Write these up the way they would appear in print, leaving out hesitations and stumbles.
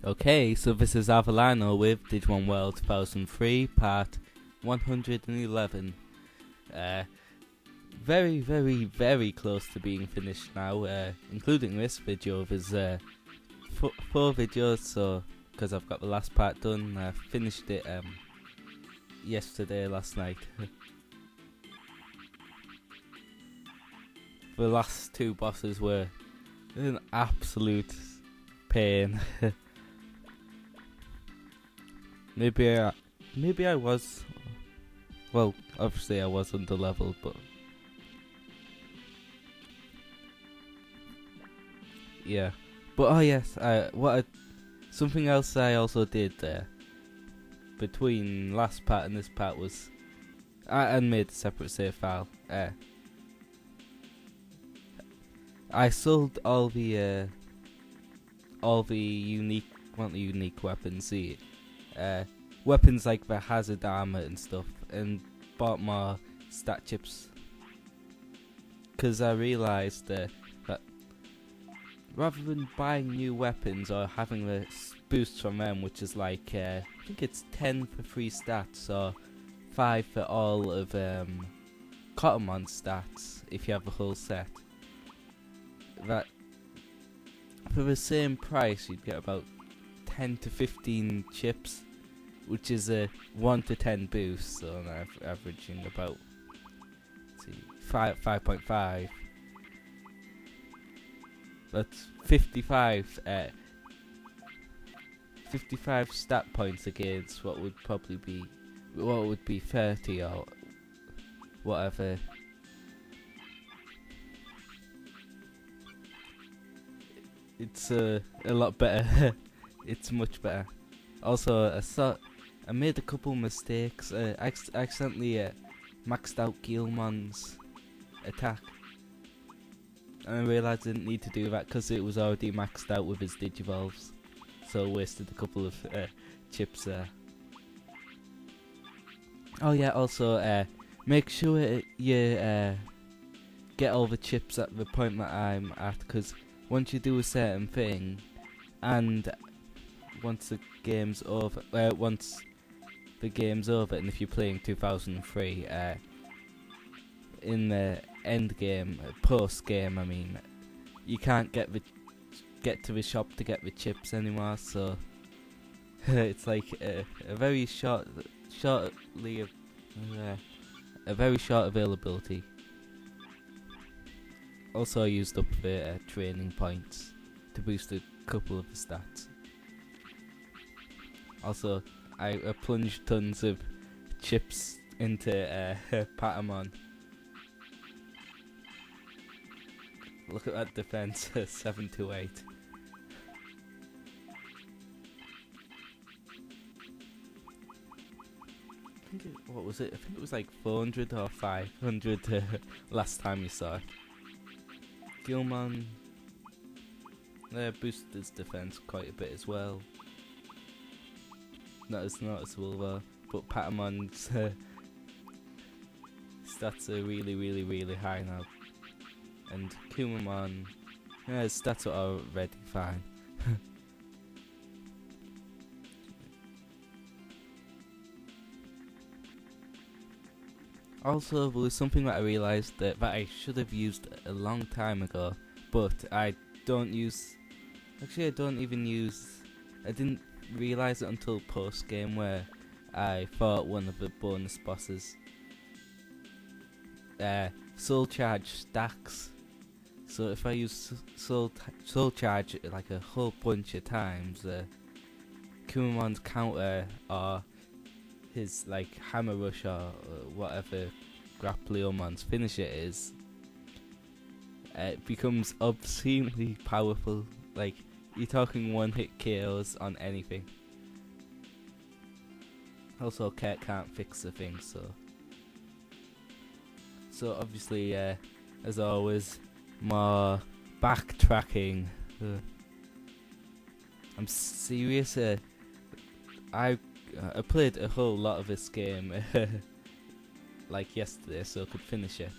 Okay, so this is Avalano with Digimon World 2003, part 111. Very, very, very close to being finished now, including this video. There's four videos, so because I've got the last part done, I finished it last night. The last two bosses were an absolute pain. Maybe I was, well, obviously I was under leveled, but yeah. But oh yes, something else I also did between last part and this part was I made a separate save file. I sold all the unique, not the unique weapons, weapons like the hazard armor and stuff, and bought more stat chips. Because I realised that rather than buying new weapons or having the boosts from them, which is like, I think it's 10 for 3 stats or 5 for all of Cottonmon stats if you have the whole set, that for the same price you'd get about 10 to 15 chips, which is a 1 to 10 boost, so averaging about 5.5. That's 55 stat points against what would be 30 or whatever. It's a lot better. It's much better. Also, I made a couple mistakes. I accidentally maxed out Guilmon's attack, and I realised I didn't need to do that because it was already maxed out with his Digivolves, so I wasted a couple of chips there. Oh yeah, also make sure you get all the chips at the point that I'm at, because once you do a certain thing, and once the game's over, and if you're playing 2003, in the end game, post game, I mean, you can't get to the shop to get the chips anymore. So it's like a very short availability. Also, I used up the training points to boost a couple of the stats. Also, I plunged tons of chips into Patamon. Look at that defense, 7 to 8. What was it? I think it was like 400 or 500 last time you saw it. Guilmon boosted his defense quite a bit as well. Not as noticeable though, but Patamon's stats are really, really, really high now. And Kumamon, his stats are already fine. Also, there was something that I realised that I should have used a long time ago, but I don't use. Actually, I didn't realise it until post game, where I fought one of the bonus bosses. Soul Charge stacks. So if I use Soul Charge like a whole bunch of times, Kumamon's counter or his like Hammer Rush or whatever Grappleomon's finisher is, it becomes obscenely powerful. Like, you're talking one-hit KOs on anything. Also, Kurt can't fix the thing, so obviously, as always, more backtracking. I'm serious. I played a whole lot of this game like yesterday, so I could finish it.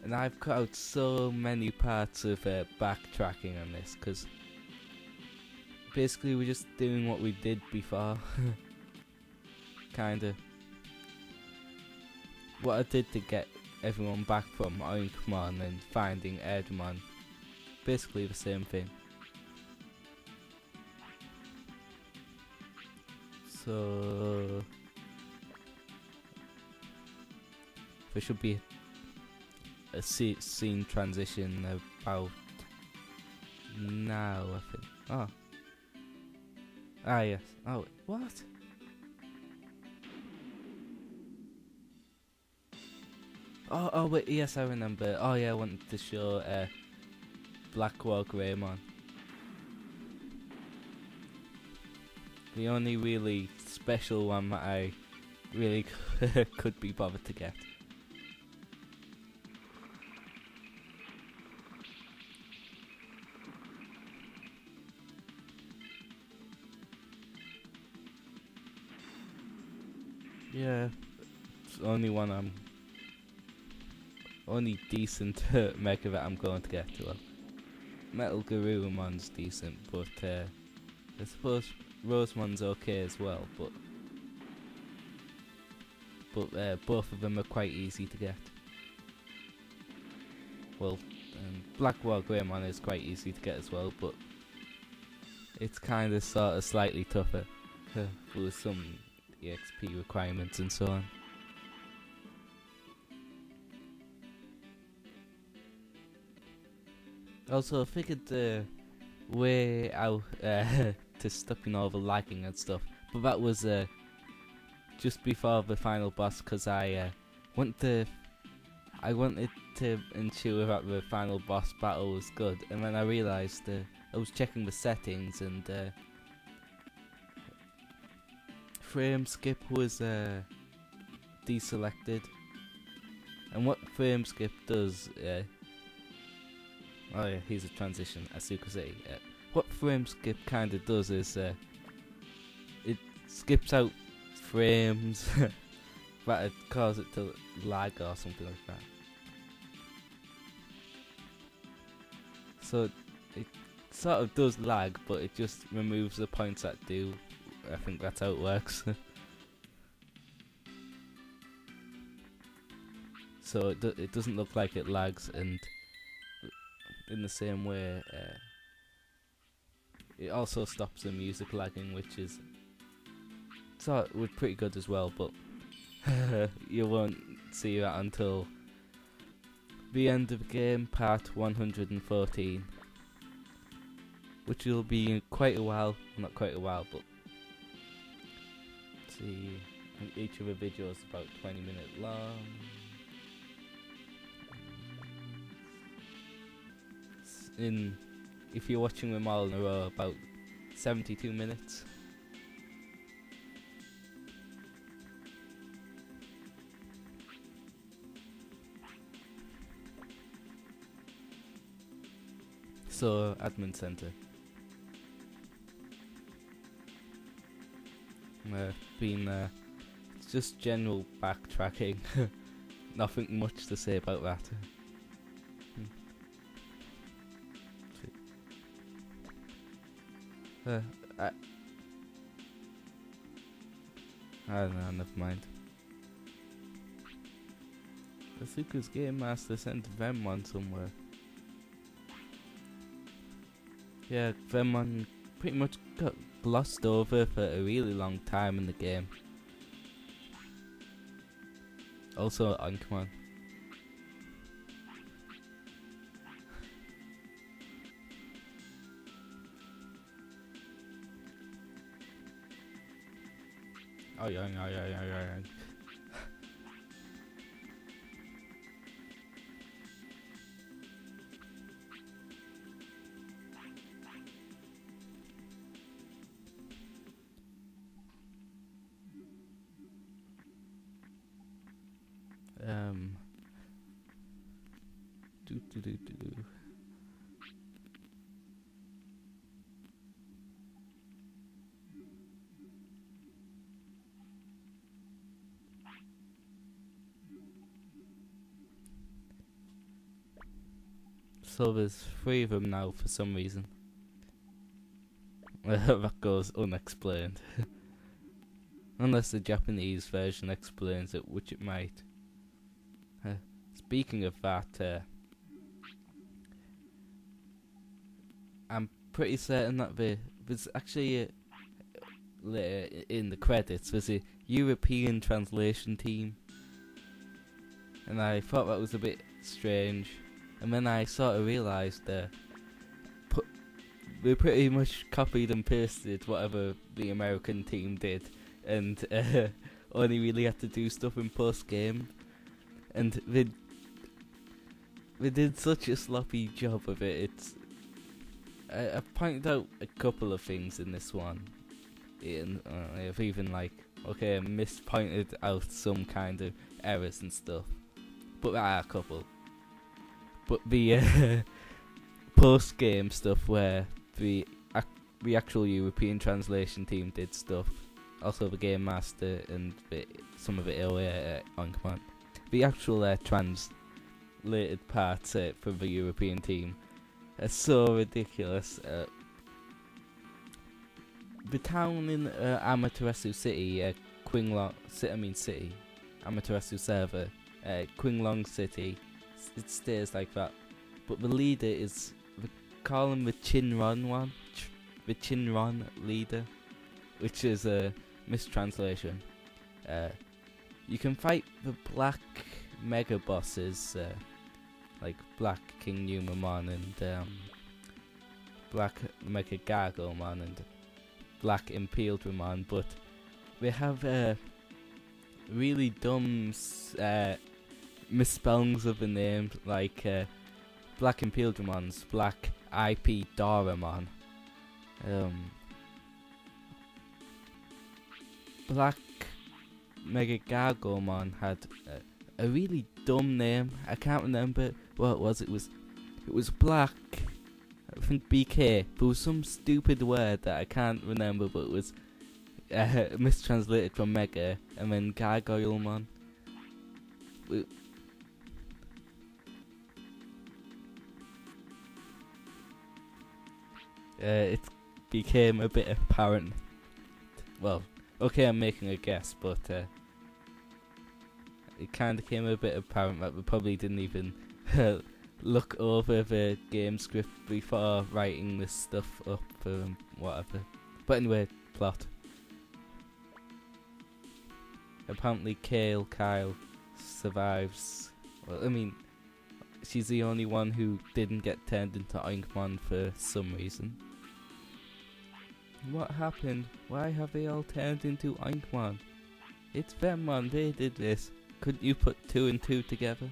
And I've cut out so many parts of backtracking on this, because basically we're just doing what we did before. Kinda. What I did to get everyone back from Oinkmon and finding Erdmon. Basically the same thing. So there should be a scene transition about now, I think. Oh. Ah, yes. Oh, what? Oh, wait, yes, I remember. Oh, yeah, I wanted to show Blackwall Greymon. The only really special one that I really could be bothered to get. Yeah, it's the only one only decent mega that I'm going to get. Well, Metal Garurumon's decent, but I suppose Rosemon's okay as well, but both of them are quite easy to get. Well, Blackwall Greymon is quite easy to get as well, but it's kind of sort of slightly tougher for some EXP requirements and so on. Also, I figured the way out to stop all the lagging and stuff, but that was just before the final boss, because I wanted to ensure that the final boss battle was good, and then I realised I was checking the settings and frame skip was deselected, and what frame skip does oh yeah, here's a transition, as you can see. What frame skip kind of does is it skips out frames that it cause it to lag or something like that. So it sort of does lag, but it just removes the points that do. I think that's how it works. So it doesn't look like it lags, and in the same way it also stops the music lagging, which is pretty good as well, but you won't see that until the end of the game, part 114, which will be in quite a while. Not quite a while, but let's see, I think each of the videos is about 20 minutes long. If you're watching them all in a row, about 72 minutes. So, admin center. It's just general backtracking. Nothing much to say about that. I don't know, never mind. Asuka's Game Master sent Venmon somewhere. Yeah, Venmon pretty much got glossed over for a really long time in the game. Also, Oinkmon. Oh yeah. Do. So there's 3 of them now for some reason. that goes unexplained. Unless the Japanese version explains it, which it might. Speaking of that, I'm pretty certain that there's actually later in the credits there's a European translation team, and I thought that was a bit strange. And then I sort of realised they pretty much copied and pasted whatever the American team did, and only really had to do stuff in post game, and they did such a sloppy job of it. I pointed out a couple of things in this one, and I've even mispointed out some kind of errors and stuff, but there are a couple. But the post game stuff where the actual European translation team did stuff, also the game master and some of it earlier on command. The actual translated parts for the European team are so ridiculous. The town in Amaterasu City, City, Amaterasu server, Qinglong City, it stays like that. But the leader is, we call him the Chinron one, the Chinron leader, which is a mistranslation. You can fight the black mega bosses, like Black King Numamon and Black Mega Gargomon and Black Impaled Ramon, but they have really dumb misspellings of the names, like Black Impaled Ramon's Black IP Doramon. Black Mega Gargomon had a really dumb name. I can't remember what it was. It was Black, I think BK, but it was some stupid word that I can't remember, but it was mistranslated from Mega, and then Gargoylemon. It became a bit apparent. Well, okay, I'm making a guess, but it kind of came a bit apparent that we probably didn't even look over the game script before writing this stuff up for whatever. But anyway, plot. Apparently Kyle survives. Well, I mean, she's the only one who didn't get turned into Oinkmon for some reason. What happened? Why have they all turned into Oinkmon? It's them, man, they did this. Couldn't you put 2 and 2 together?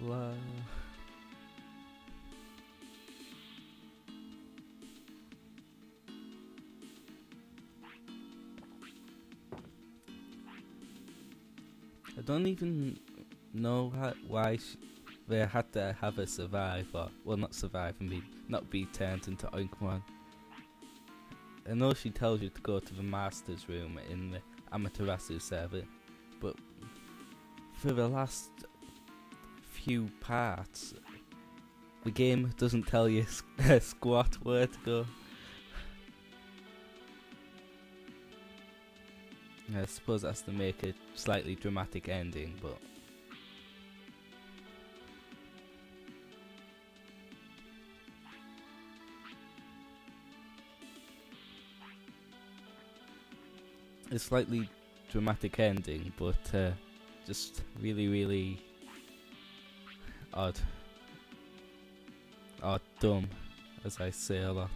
Blah. I don't even know why they had to have her survive, or, well, not survive, I mean, not be turned into Oinkmon. I know she tells you to go to the Master's Room in the Amaterasu server, but for the last few parts, the game doesn't tell you squat where to go. I suppose that's to make a slightly dramatic ending, but a slightly dramatic ending, but just really, really odd. Or dumb, as I say a lot.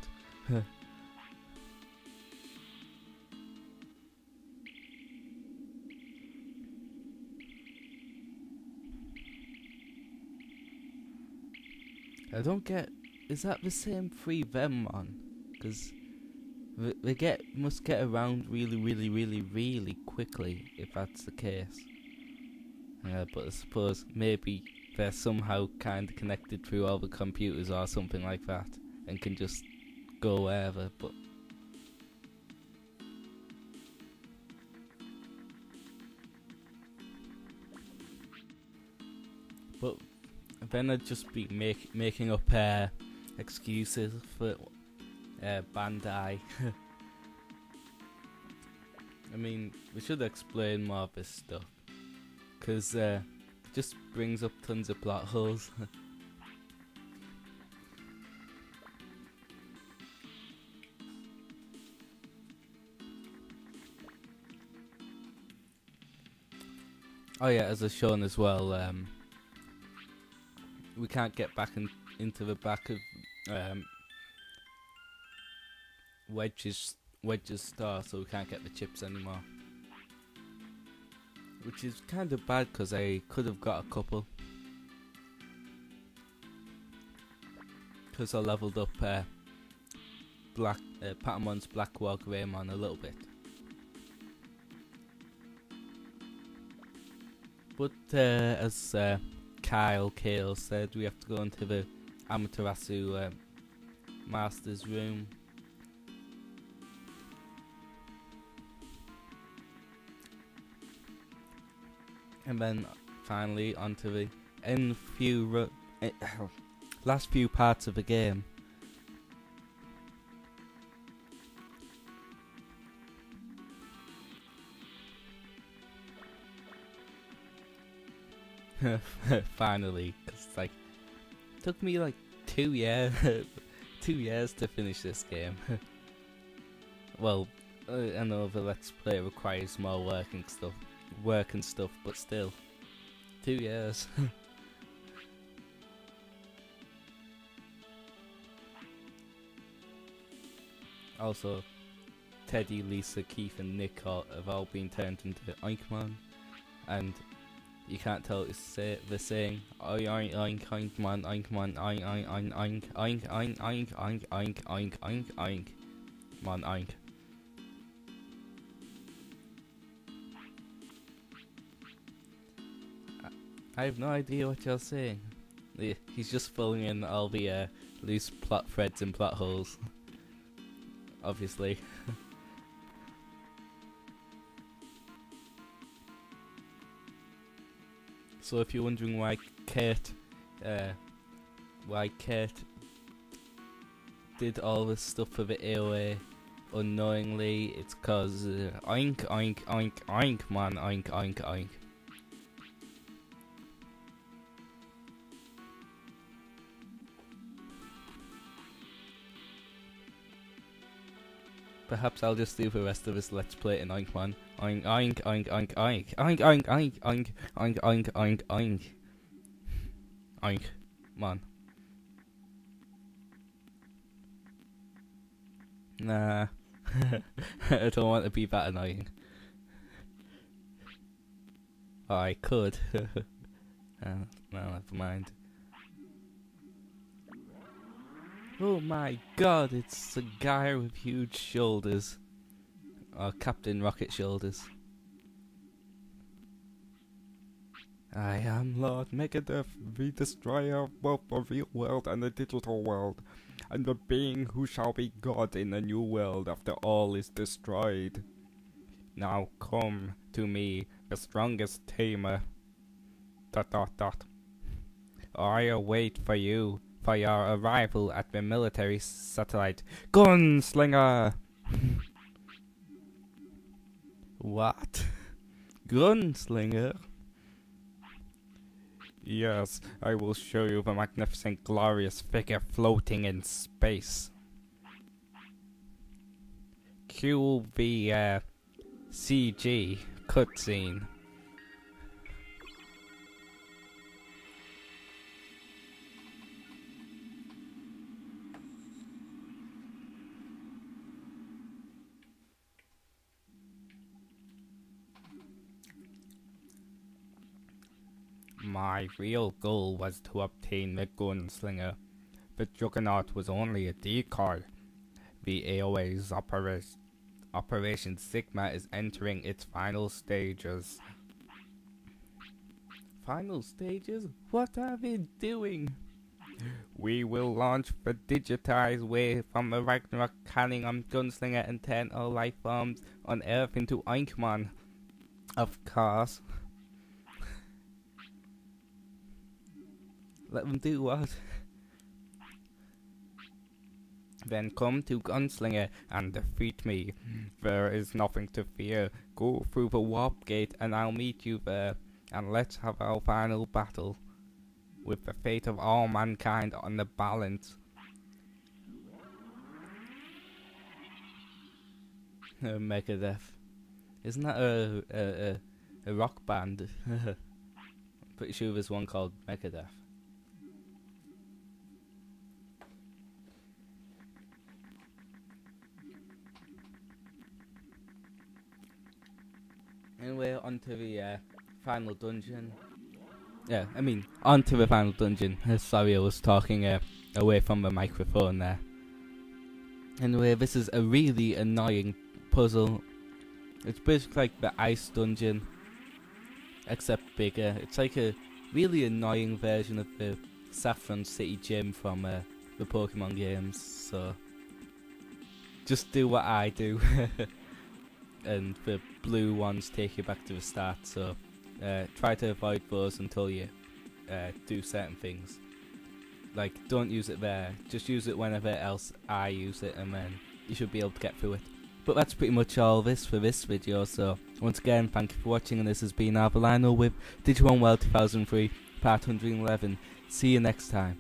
I don't get, is that the same 3 Venmon? Because they must get around really, really, really, really quickly if that's the case. But I suppose maybe they're somehow kind of connected through all the computers or something like that, and can just go wherever. But then I'd just be making up excuses for Bandai. I mean, we should explain more of this stuff, because it just brings up tons of plot holes. Oh yeah, as I've shown as well, we can't get back into the back of Wedge's store, so we can't get the chips anymore. Which is kind of bad, because I could have got a couple. Because I leveled up Patamon's Black War Greymon a little bit. But as Kale said, we have to go into the Amaterasu Master's room. And then finally onto the last few parts of the game. Finally, 'cause like it took me like 2 years, 2 years to finish this game. Well, I know the Let's Play requires more work and stuff, but still, 2 years. Also, Teddy, Lisa, Keith, and Nick have all been turned into Oinkmon, and you can't tell it's they're saying oink oink oink Oinkmon, Oinkmon, oink oink oink oink oink oink oink oink oink oink oink mon oink. I have no idea what you're saying. He's just filling in all the loose plot threads and plot holes. Obviously. So if you're wondering why Kate did all this stuff for the AOA unknowingly, it's cause oink oink oink oink man oink oink oink. Perhaps I'll just do the rest of this Let's Play in Oinkmon. Oink oink oink oink oink oink oink oink oink oink oink oink oink oink man. Nah. I don't want to be that annoying. Oh, I could. No, never mind. Oh my god, it's a guy with huge shoulders. Or Captain Rocket shoulders. I am Lord Megadeth, the destroyer of both the real world and the digital world, and the being who shall be God in the new world after all is destroyed. Now come to me, the strongest tamer. ... I await for you, for your arrival at the military satellite. Gunslinger! What? Gunslinger? Yes, I will show you the magnificent, glorious figure floating in space. Cue the CG cutscene. My real goal was to obtain the Gunslinger. The Juggernaut was only a decoy. The AOA's Operation Sigma is entering its final stages. final stages? What are they doing? We will launch the digitized way from the Ragnarok canning on Gunslinger and turn all life forms on Earth into Oinkmon. Of course. Let them do what? Then come to Gunslinger and defeat me. There is nothing to fear. Go through the warp gate and I'll meet you there. And let's have our final battle, with the fate of all mankind on the balance. Megadeth. Isn't that a rock band? I'm pretty sure there's one called Megadeth. Anyway, onto the final dungeon. Yeah, I mean, onto the final dungeon. Sorry, I was talking away from the microphone there. Anyway, this is a really annoying puzzle. It's basically like the ice dungeon, except bigger. It's like a really annoying version of the Saffron City Gym from the Pokemon games. So, just do what I do. And the blue ones take you back to the start, so try to avoid those until you do certain things. Like, don't use it there, just use it whenever else I use it, and then you should be able to get through it. But that's pretty much all this for this video, so once again, thank you for watching, and this has been Arvelino with Digimon World 2003, part 111. See you next time.